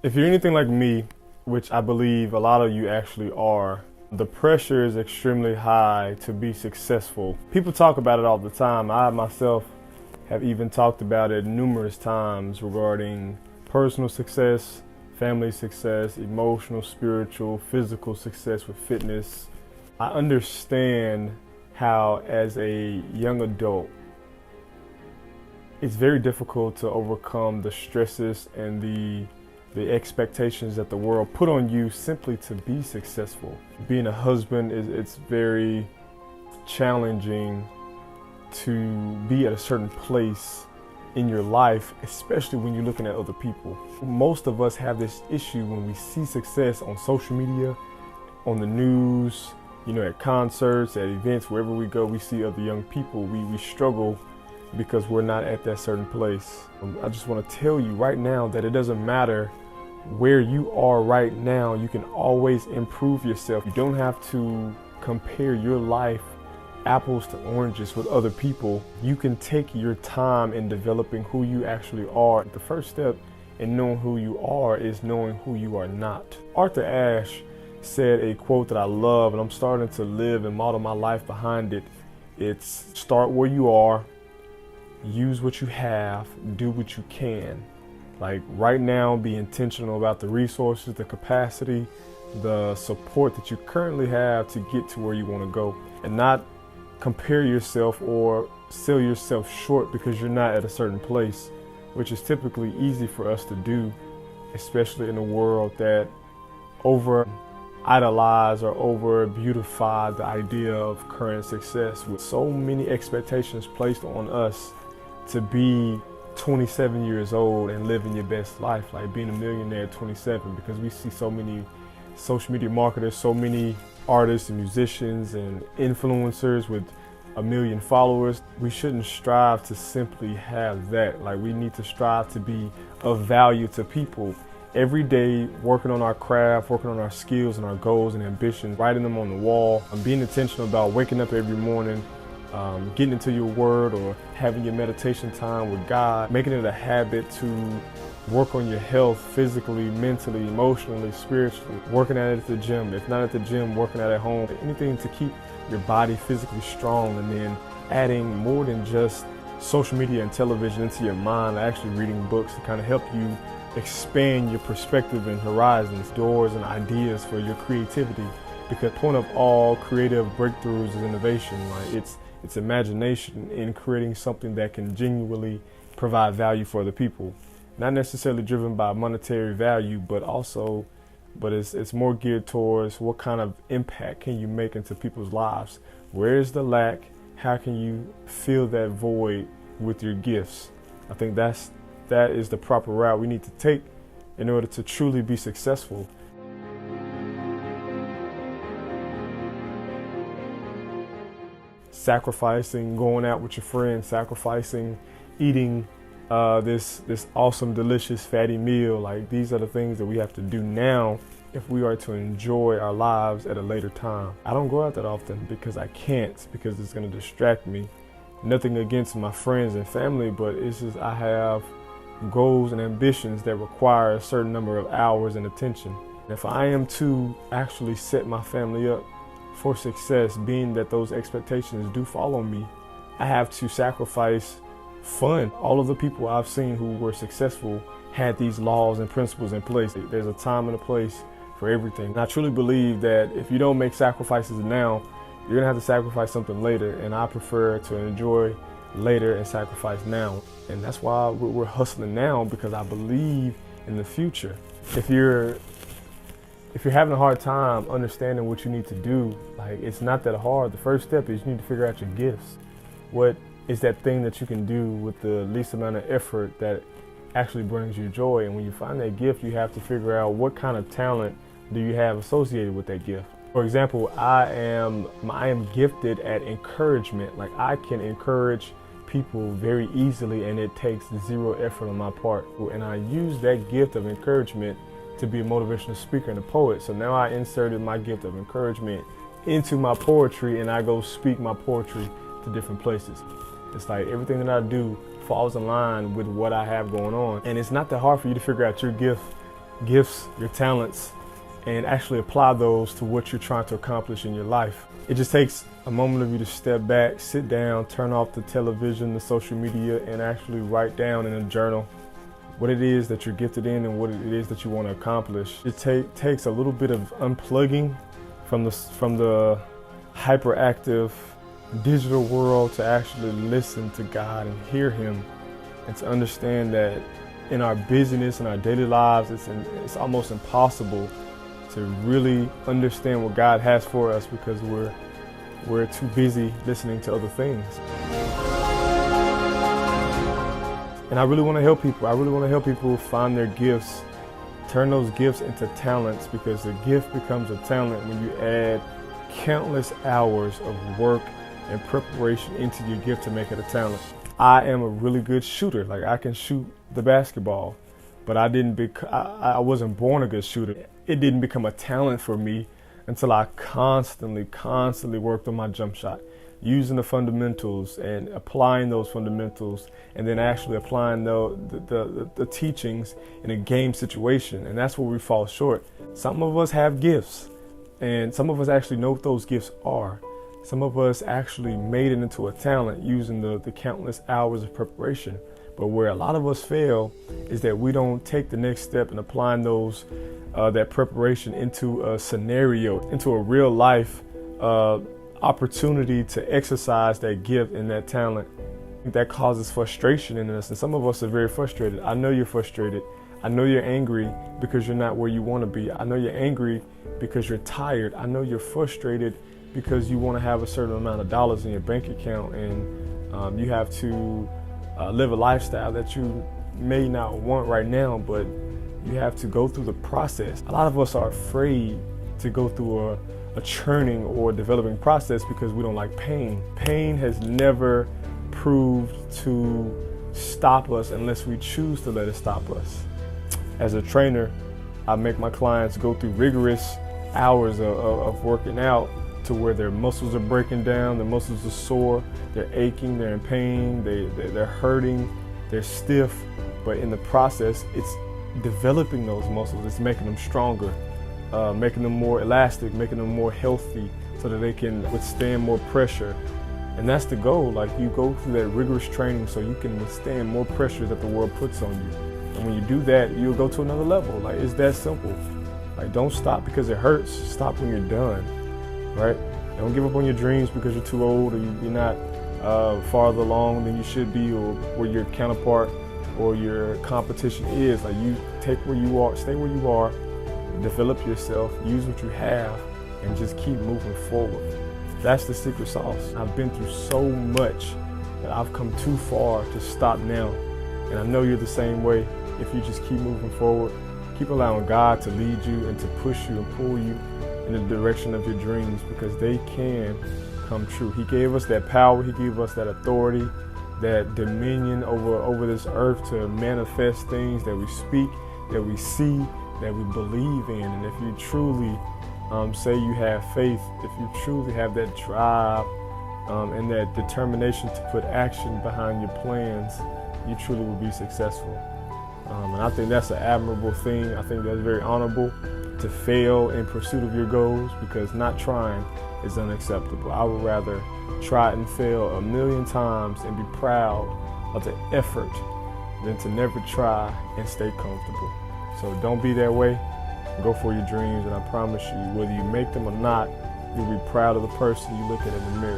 If you're anything like me, which I believe a lot of you actually are, the pressure is extremely high to be successful. People talk about it all the time. I myself have even talked about it numerous times regarding personal success, family success, emotional, spiritual, physical success with fitness. I understand how, as a young adult, it's very difficult to overcome the stresses and the expectations that the world put on you simply to be successful. Being a husband, it's very challenging to be at a certain place in your life, especially when you're looking at other people. Most of us have this issue when we see success on social media, on the news, at concerts, at events, wherever we go, we see other young people. We struggle because we're not at that certain place. I just want to tell you right now that it doesn't matter where you are right now. You can always improve yourself. You don't have to compare your life apples to oranges with other people. You can take your time in developing who you actually are. The first step in knowing who you are is knowing who you are not. Arthur Ashe said a quote that I love, and I'm starting to live and model my life behind it. It's start where you are, use what you have, do what you can. Like right now, be intentional about the resources, the capacity, the support that you currently have to get to where you want to go, and not compare yourself or sell yourself short because you're not at a certain place, which is typically easy for us to do, especially in a world that over idolize or over beautify the idea of current success, with so many expectations placed on us to be 27 years old and living your best life, like being a millionaire at 27, because we see so many social media marketers, so many artists and musicians and influencers with 1 million followers. We shouldn't strive to simply have that. Like, we need to strive to be of value to people every day, working on our craft, working on our skills and our goals and ambitions, writing them on the wall, and being intentional about waking up every morning, getting into your word or having your meditation time with God, making it a habit to work on your health physically, mentally, emotionally, spiritually, working at it at the gym. If not at the gym, working at home, anything to keep your body physically strong, and then adding more than just social media and television into your mind, actually reading books to kind of help you expand your perspective and horizons, doors and ideas for your creativity. Because the point of all creative breakthroughs is innovation. Like it's imagination in creating something that can genuinely provide value for other people. Not necessarily driven by monetary value, but it's more geared towards what kind of impact can you make into people's lives. Where is the lack? How can you fill that void with your gifts? I think that is the proper route we need to take in order to truly be successful. Sacrificing going out with your friends, sacrificing eating this awesome, delicious, fatty meal. Like, these are the things that we have to do now if we are to enjoy our lives at a later time. I don't go out that often because I can't, because it's going to distract me. Nothing against my friends and family, but it's just I have goals and ambitions that require a certain number of hours and attention. If I am to actually set my family up for success, being that those expectations do follow me, I have to sacrifice fun. All of the people I've seen who were successful had these laws and principles in place. There's a time and a place for everything. And I truly believe that if you don't make sacrifices now, you're gonna have to sacrifice something later, and I prefer to enjoy later and sacrifice now. And that's why we're hustling now, because I believe in the future. If you're having a hard time understanding what you need to do, like, it's not that hard. The first step is you need to figure out your gifts. What is that thing that you can do with the least amount of effort that actually brings you joy? And when you find that gift, you have to figure out what kind of talent do you have associated with that gift. For example, I am gifted at encouragement. Like, I can encourage people very easily, and it takes zero effort on my part. And I use that gift of encouragement to be a motivational speaker and a poet. So now I inserted my gift of encouragement into my poetry, and I go speak my poetry to different places. It's like everything that I do falls in line with what I have going on. And it's not that hard for you to figure out your gift gifts, your talents, and actually apply those to what you're trying to accomplish in your life. It just takes a moment of you to step back, sit down, turn off the television, the social media, and actually write down in a journal what it is that you're gifted in and what it is that you want to accomplish. It takes a little bit of unplugging from the hyperactive digital world to actually listen to God and hear Him, and to understand that in our busyness, in our daily lives, it's almost impossible to really understand what God has for us because we're too busy listening to other things. And I really want to help people. I really want to help people find their gifts, turn those gifts into talents, because the gift becomes a talent when you add countless hours of work and preparation into your gift to make it a talent. I am a really good shooter. Like, I can shoot the basketball, but I wasn't born a good shooter. It didn't become a talent for me until I constantly worked on my jump shot, using the fundamentals and applying those fundamentals, and then actually applying the teachings in a game situation. And that's where we fall short. Some of us have gifts, and some of us actually know what those gifts are. Some of us actually made it into a talent using the countless hours of preparation. But where a lot of us fail is that we don't take the next step in applying that preparation into a scenario, into a real life opportunity to exercise that gift and that talent. That causes frustration in us, and some of us are very frustrated. I know you're frustrated. I know you're angry because you're not where you want to be. I know you're angry because you're tired. I know you're frustrated because you want to have a certain amount of dollars in your bank account, and you have to live a lifestyle that you may not want right now, but you have to go through the process. A lot of us are afraid to go through a churning or developing process because we don't like pain. Pain has never proved to stop us unless we choose to let it stop us. As a trainer, I make my clients go through rigorous hours of working out to where their muscles are breaking down, their muscles are sore, they're aching, they're in pain, they're hurting, they're stiff. But in the process, it's developing those muscles, it's making them stronger, making them more elastic, making them more healthy so that they can withstand more pressure. And that's the goal. Like, you go through that rigorous training so you can withstand more pressure that the world puts on you. And when you do that, you'll go to another level. Like, it's that simple. Like, don't stop because it hurts. Stop when you're done, right? Don't give up on your dreams because you're too old or you're not farther along than you should be, or where your counterpart or your competition is. Like, you take where you are, stay where you are, develop yourself, use what you have, and just keep moving forward. That's the secret sauce. I've been through so much that I've come too far to stop now. And I know you're the same way. If you just keep moving forward, keep allowing God to lead you and to push you and pull you in the direction of your dreams, because they can come true. He gave us that power. He gave us that authority, that dominion over this earth to manifest things that we speak, that we see, that we believe in. And if you truly say you have faith, if you truly have that drive and that determination to put action behind your plans, you truly will be successful. And I think that's an admirable thing. I think that's very honorable to fail in pursuit of your goals, because not trying is unacceptable. I would rather try and fail 1,000,000 times and be proud of the effort than to never try and stay comfortable. So don't be that way. Go for your dreams, and I promise you, whether you make them or not, you'll be proud of the person you look at in the mirror.